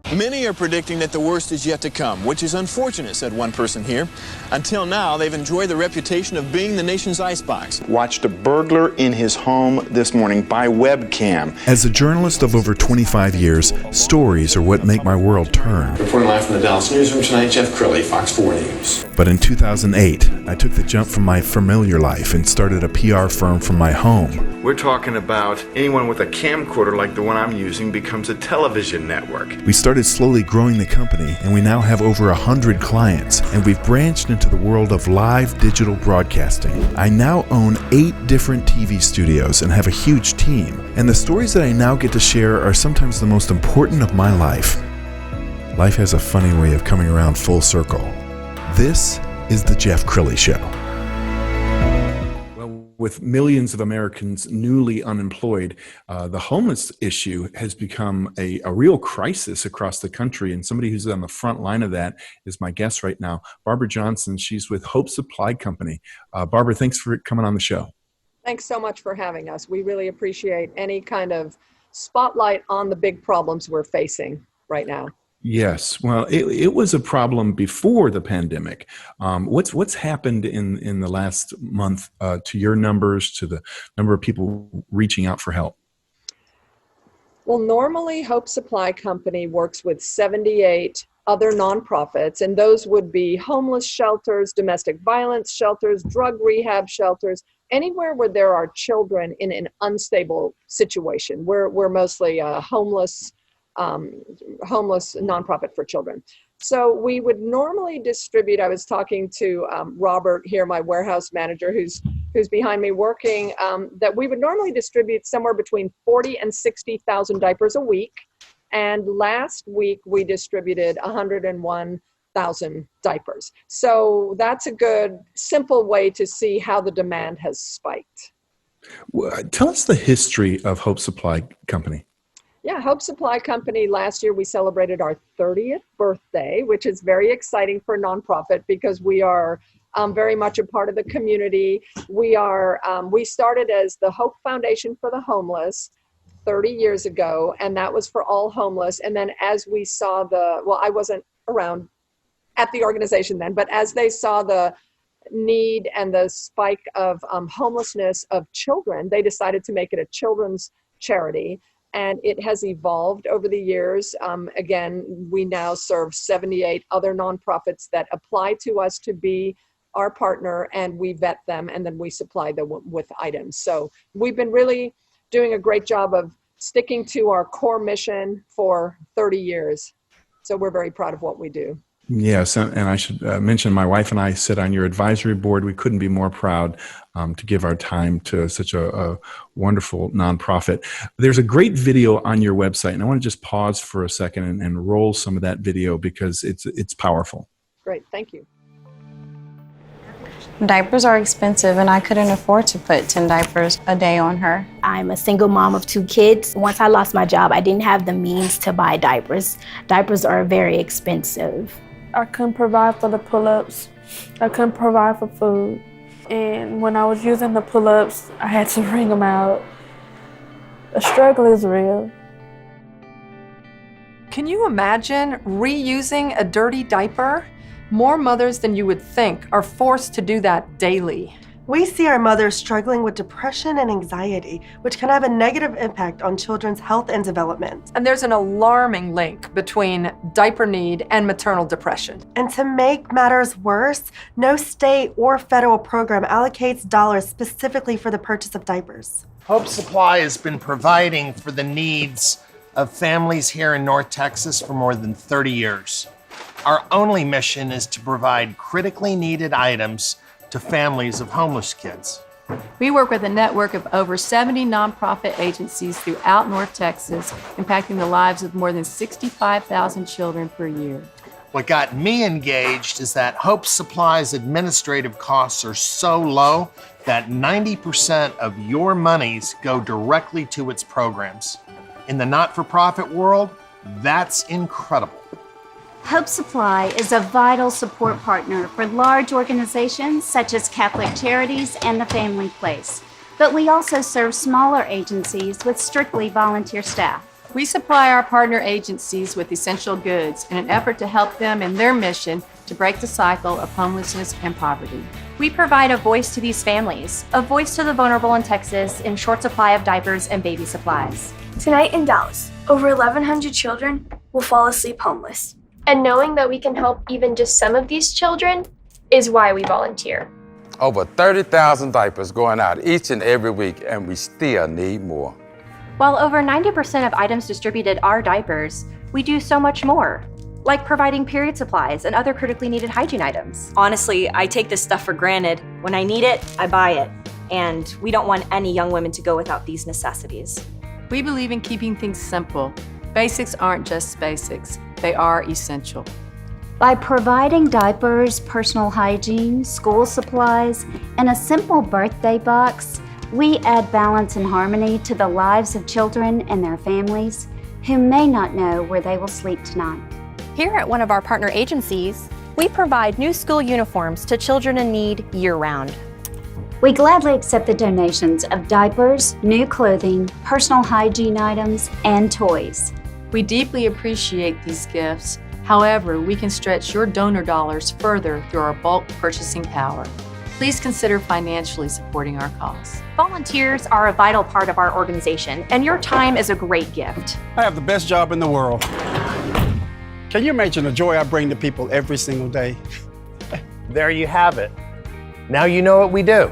Many are predicting that the worst is yet to come, which is unfortunate, said one person here. Until now, they've enjoyed the reputation of being the nation's icebox. Watched a burglar in his home this morning by webcam. As a journalist of over 25 years, stories are what make my world turn. Reporting live from the Dallas newsroom tonight, Jeff Crilley, Fox 4 News. But in 2008, I took the jump from my familiar life and started a PR firm from my home. We're talking about anyone with a camcorder like the one I'm using becomes a television network. We started slowly growing the company, and we now have over 100 clients, and we've branched into the world of live digital broadcasting. I now own 8 different TV studios and have a huge team, and the stories that I now get to share are sometimes the most important of my life. Life has a funny way of coming around full circle. This is the Jeff Crilley Show. With millions of Americans newly unemployed, the homeless issue has become a real crisis across the country. And somebody who's on the front line of that is my guest right now, Barbara Johnson. She's with Hope Supply Company. Barbara, thanks for coming on the show. Thanks so much for having us. We really appreciate any kind of spotlight on the big problems we're facing right now. Yes. Well, it was a problem before the pandemic. What's happened in the last month to your numbers, to the number of people reaching out for help? Well, normally Hope Supply Company works with 78 other nonprofits, and those would be homeless shelters, domestic violence shelters, drug rehab shelters, anywhere where there are children in an unstable situation. We're mostly homeless nonprofit for children. So we would normally distribute, I was talking to Robert here, my warehouse manager, who's behind me working, that we would normally distribute somewhere between 40 and 60,000 diapers a week. And last week we distributed 101,000 diapers. So that's a good, simple way to see how the demand has spiked. Tell us the history of Hope Supply Company. Yeah, Hope Supply Company, last year we celebrated our 30th birthday, which is very exciting for a nonprofit because we are very much a part of the community. We started as the Hope Foundation for the Homeless 30 years ago, and that was for all homeless. And then as we saw I wasn't around at the organization then, but as they saw the need and the spike of homelessness of children, they decided to make it a children's charity. And it has evolved over the years. Again, we now serve 78 other nonprofits that apply to us to be our partner, and we vet them, and then we supply them with items. So we've been really doing a great job of sticking to our core mission for 30 years. So we're very proud of what we do. Yes, and I should mention my wife and I sit on your advisory board. We couldn't be more proud to give our time to such a wonderful nonprofit. There's a great video on your website, and I want to just pause for a second and roll some of that video because it's powerful. Great, thank you. Diapers are expensive, and I couldn't afford to put 10 diapers a day on her. I'm a single mom of 2 kids. Once I lost my job, I didn't have the means to buy diapers. Diapers are very expensive. I couldn't provide for the pull-ups. I couldn't provide for food. And when I was using the pull-ups, I had to wring them out. The struggle is real. Can you imagine reusing a dirty diaper? More mothers than you would think are forced to do that daily. We see our mothers struggling with depression and anxiety, which can have a negative impact on children's health and development. And there's an alarming link between diaper need and maternal depression. And to make matters worse, no state or federal program allocates dollars specifically for the purchase of diapers. Hope Supply has been providing for the needs of families here in North Texas for more than 30 years. Our only mission is to provide critically needed items to families of homeless kids. We work with a network of over 70 nonprofit agencies throughout North Texas, impacting the lives of more than 65,000 children per year. What got me engaged is that Hope Supply's administrative costs are so low that 90% of your monies go directly to its programs. In the not-for-profit world, that's incredible. Hope Supply is a vital support partner for large organizations such as Catholic Charities and the Family Place. But we also serve smaller agencies with strictly volunteer staff. We supply our partner agencies with essential goods in an effort to help them in their mission to break the cycle of homelessness and poverty. We provide a voice to these families, a voice to the vulnerable in Texas in short supply of diapers and baby supplies. Tonight in Dallas, over 1,100 children will fall asleep homeless. And knowing that we can help even just some of these children is why we volunteer. Over 30,000 diapers going out each and every week, and we still need more. While over 90% of items distributed are diapers, we do so much more, like providing period supplies and other critically needed hygiene items. Honestly, I take this stuff for granted. When I need it, I buy it. And we don't want any young women to go without these necessities. We believe in keeping things simple. Basics aren't just basics, they are essential. By providing diapers, personal hygiene, school supplies, and a simple birthday box, we add balance and harmony to the lives of children and their families who may not know where they will sleep tonight. Here at one of our partner agencies, we provide new school uniforms to children in need year-round. We gladly accept the donations of diapers, new clothing, personal hygiene items, and toys. We deeply appreciate these gifts. However, we can stretch your donor dollars further through our bulk purchasing power. Please consider financially supporting our cause. Volunteers are a vital part of our organization, and your time is a great gift. I have the best job in the world. Can you imagine the joy I bring to people every single day? There you have it. Now you know what we do.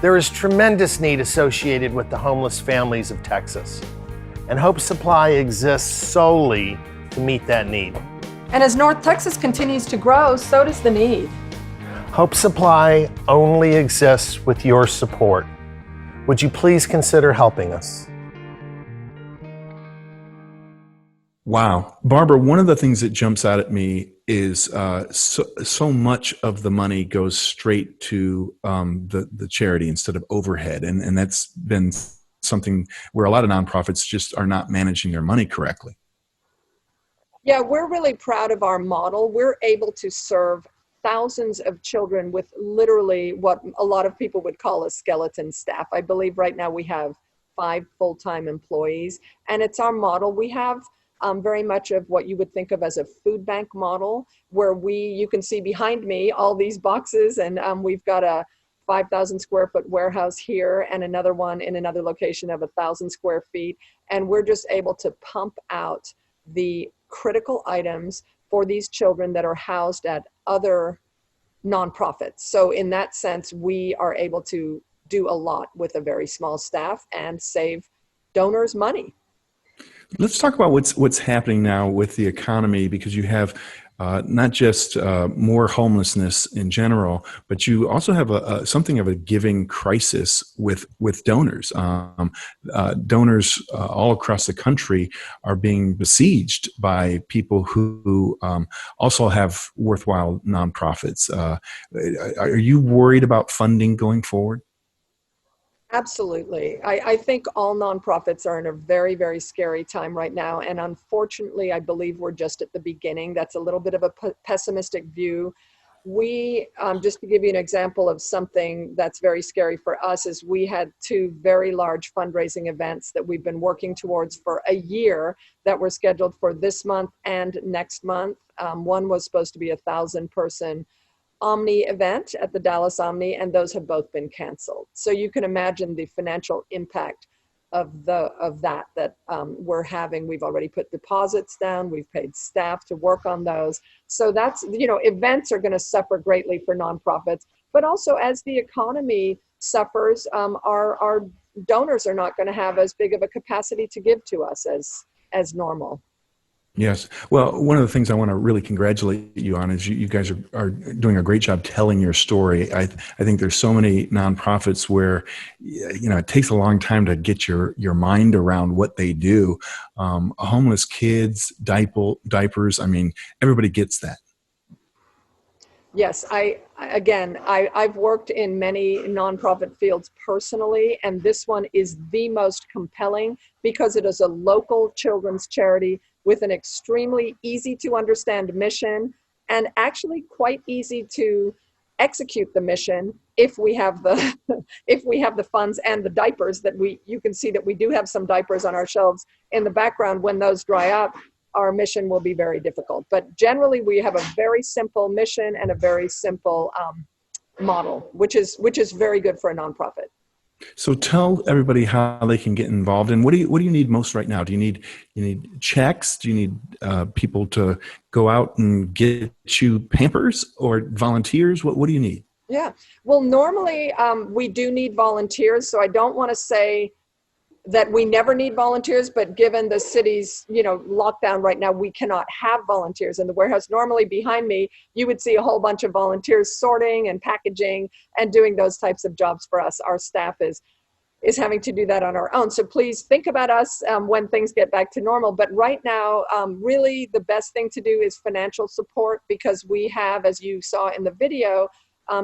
There is tremendous need associated with the homeless families of Texas, and Hope Supply exists solely to meet that need. And as North Texas continues to grow, so does the need. Hope Supply only exists with your support. Would you please consider helping us? Wow. Barbara, one of the things that jumps out at me is so much of the money goes straight to the charity instead of overhead. And that's been something where a lot of nonprofits just are not managing their money correctly. Yeah, we're really proud of our model. We're able to serve thousands of children with literally what a lot of people would call a skeleton staff. I believe right now we have 5 full-time employees, and it's our model. We have very much of what you would think of as a food bank model, where you can see behind me all these boxes, and we've got a 5,000 square foot warehouse here and another one in another location of 1,000 square feet. And we're just able to pump out the critical items for these children that are housed at other nonprofits. So in that sense, we are able to do a lot with a very small staff and save donors money. Let's talk about what's happening now with the economy, because you have not just more homelessness in general, but you also have something of a giving crisis with donors. Donors all across the country are being besieged by people who also have worthwhile nonprofits. Are you worried about funding going forward? Absolutely. I think all nonprofits are in a very, very scary time right now. And unfortunately, I believe we're just at the beginning. That's a little bit of a pessimistic view. We, just to give you an example of something that's very scary for us, is we had 2 very large fundraising events that we've been working towards for a year that were scheduled for this month and next month. One was supposed to be a 1,000-person Omni event at the Dallas Omni, and those have both been canceled. So you can imagine the financial impact of that we're having. We've already put deposits down. We've paid staff to work on those. So that's, events are going to suffer greatly for nonprofits, but also as the economy suffers, our donors are not going to have as big of a capacity to give to us as normal. Yes. Well, one of the things I want to really congratulate you on is you guys are doing a great job telling your story. I think there's so many nonprofits where, it takes a long time to get your mind around what they do. Homeless kids, diapers. I mean, everybody gets that. Yes, I've worked in many nonprofit fields personally, and this one is the most compelling because it is a local children's charity with an extremely easy to understand mission and actually quite easy to execute the mission if we have the if we have the funds and the diapers that you can see that we do have some diapers on our shelves in the background. When those dry up, our mission will be very difficult. But generally, we have a very simple mission and a very simple model, which is very good for a nonprofit. So tell everybody how they can get involved, and what do you need most right now? Do you need checks? Do you need people to go out and get you Pampers, or volunteers? What do you need? Yeah, well, normally we do need volunteers, so I don't want to say that we never need volunteers, but given the city's lockdown right now, we cannot have volunteers in the warehouse. Normally behind me, you would see a whole bunch of volunteers sorting and packaging and doing those types of jobs for us. Our staff is having to do that on our own. So please think about us when things get back to normal. But right now, really the best thing to do is financial support, because we have, as you saw in the video,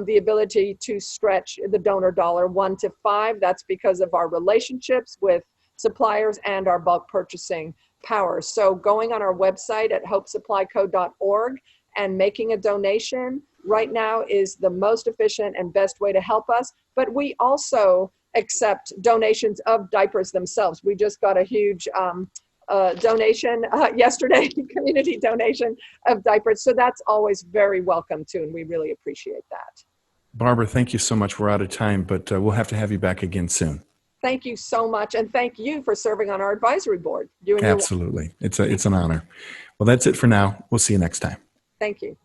the ability to stretch the donor dollar 1 to 5. That's because of our relationships with suppliers and our bulk purchasing power. So going on our website at hopesupplyco.org and making a donation right now is the most efficient and best way to help us. But we also accept donations of diapers themselves. We just got a huge donation yesterday, community donation of diapers. So that's always very welcome too, and we really appreciate that. Barbara, thank you so much. We're out of time, but we'll have to have you back again soon. Thank you so much, and thank you for serving on our advisory board. Absolutely. It's an honor. Well, that's it for now. We'll see you next time. Thank you.